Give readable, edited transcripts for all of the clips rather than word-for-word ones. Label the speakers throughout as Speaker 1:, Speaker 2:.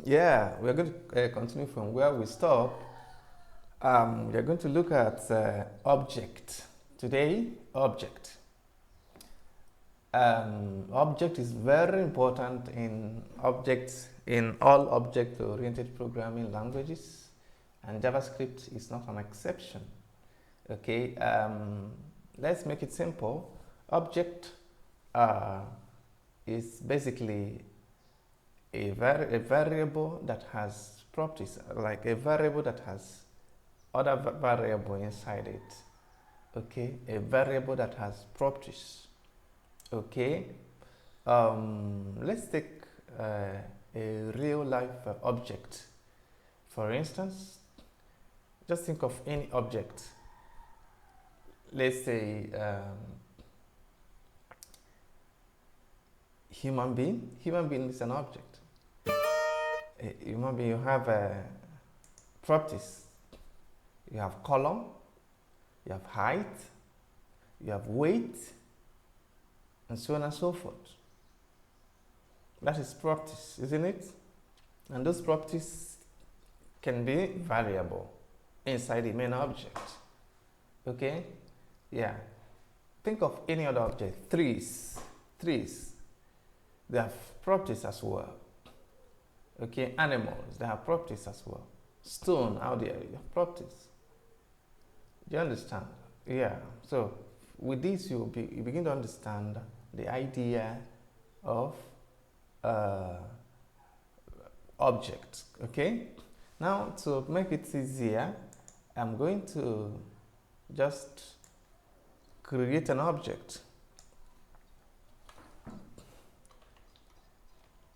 Speaker 1: Yeah, we're going to continue from where we stop. We're going to look at object. Today, object. Object is very important in objects in all object-oriented programming languages, and JavaScript is not an exception. Okay, let's make it simple. Object uh, is basically a variable that has properties, like a variable that has other variable inside it. Okay, a variable that has properties. Okay, let's take a real life object. For instance, just think of any object. Let's say human being. Human being is an object. A human being, you have properties. You have color, you have height, you have weight, and so on and so forth. That is properties, isn't it? And those properties can be variable inside the main object. Okay? Yeah. Think of any other object. Trees. Trees. They have properties as well. Okay? Animals, they have properties as well. Stone out there, you have properties. Do you understand? Yeah. So with this, you begin to understand the idea of object. Okay. Now to make it easier, I'm going to just create an object.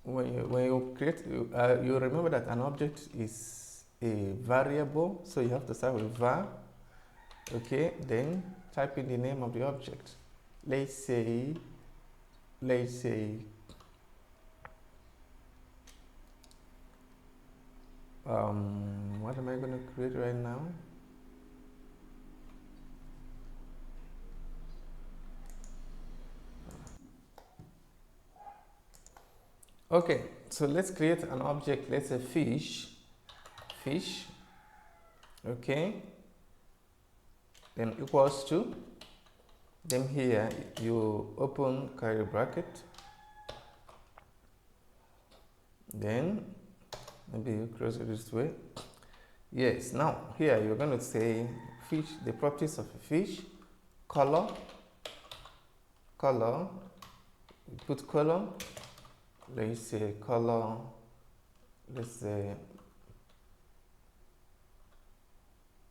Speaker 1: When you create, you remember that an object is a variable, so you have to start with var. Okay, then type in the name of the object. Let's say what am I going to create right now? Okay, so let's create an object. Let's say fish. Okay, then equals to, then here you open curly bracket, then maybe you close it this way. Yes, now here you're going to say fish, the properties of a fish, color, you put color, let's say color, let's say,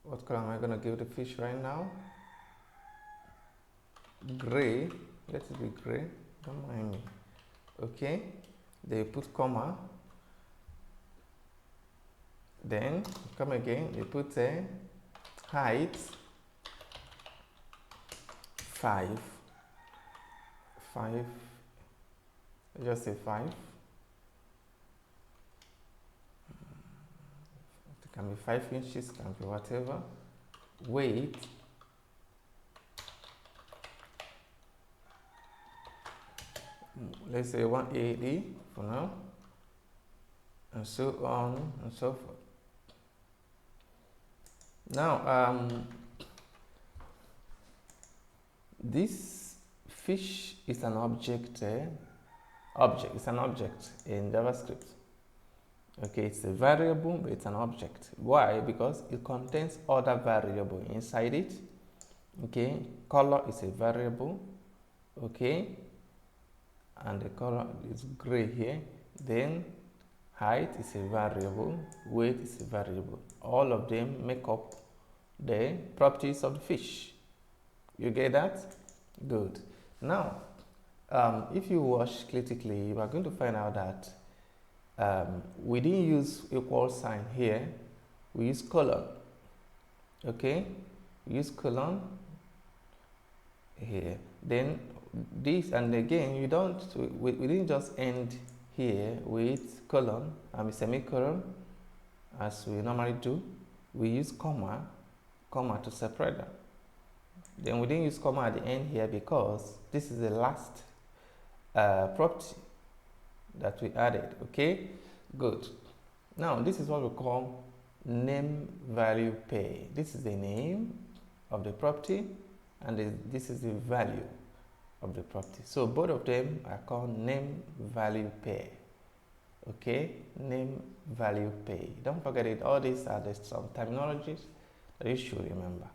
Speaker 1: what color am I going to give the fish right now? Gray, let it be gray, don't mind me. Okay, they put comma, then come again, they put a height 5, just say 5. It can be 5 inches, can be whatever. Weight, let's say 180 for now, and so on and so forth. Now, this fish is an object. It's an object in JavaScript. Okay, it's a variable, but it's an object. Why? Because it contains other variable inside it. Okay, color is a variable. Okay, and the color is gray here. Then height is a variable, weight is a variable. All of them make up the properties of the fish. You get that? Good. Now, if you watch critically, you are going to find out that we didn't use equal sign here. We use colon. Okay, we use colon here. Then this, and again, you don't. We didn't just end here with colon, semicolon, as we normally do. We use comma to separate them. Then we didn't use comma at the end here because this is the last property that we added. Okay, good. Now this is what we call name value pair. This is the name of the property, and this is the value of the property. So both of them are called name value pair. Okay, name value pair. Don't forget it. All these are some terminologies that you should remember.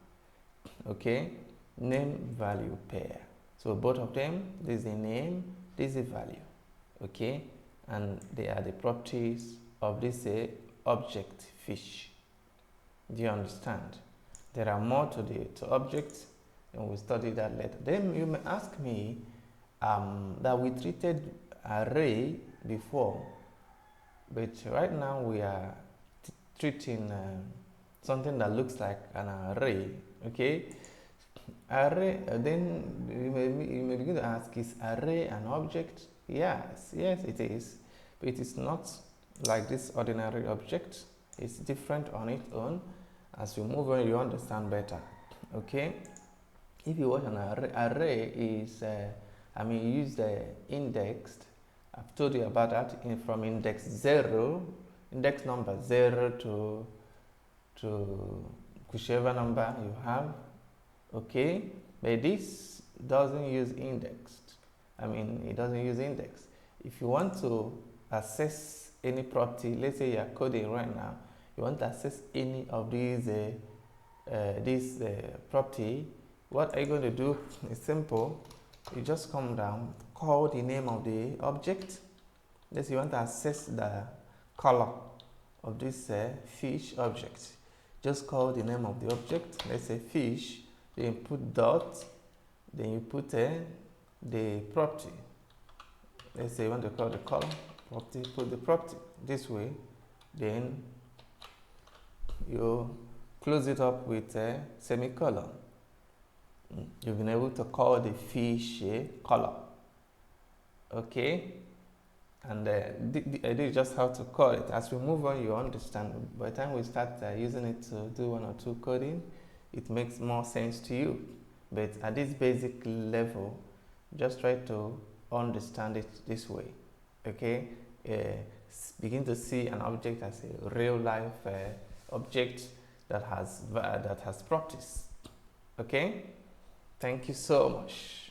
Speaker 1: Okay, name value pair. So both of them, this is the name, this is the value. Okay, and they are the properties of this object fish. Do you understand? There are more to objects, and we'll study that later. Then you may ask me that we treated array before, but right now we are treating something that looks like an array. Okay, array. Then you may begin to ask, is array an object? Yes, it is, but it is not like this ordinary object. It's different on its own. As you move on, you understand better. Okay, if you watch an array is you use the indexed. I've told you about that from index 0, index number 0 to whichever number you have. Okay, but this doesn't use indexed. It doesn't use index. If you want to access any property, let's say you are coding right now, you want to access any of these property, what are you going to do? It's simple. You just come down, call the name of the object. Let's say you want to access the color of this fish object. Just call the name of the object. Let's say fish. Then you put dot. Then you put the property. Let's say you want to call the color property. Put the property this way. Then you close it up with a semicolon. You've been able to call the fish color. Okay, and this is just how to call it. As we move on, you understand. By the time we start using it to do one or two coding, it makes more sense to you. But at this basic level, just try to understand it this way. Okay, begin to see an object as a real life object that has properties. Okay, thank you so much.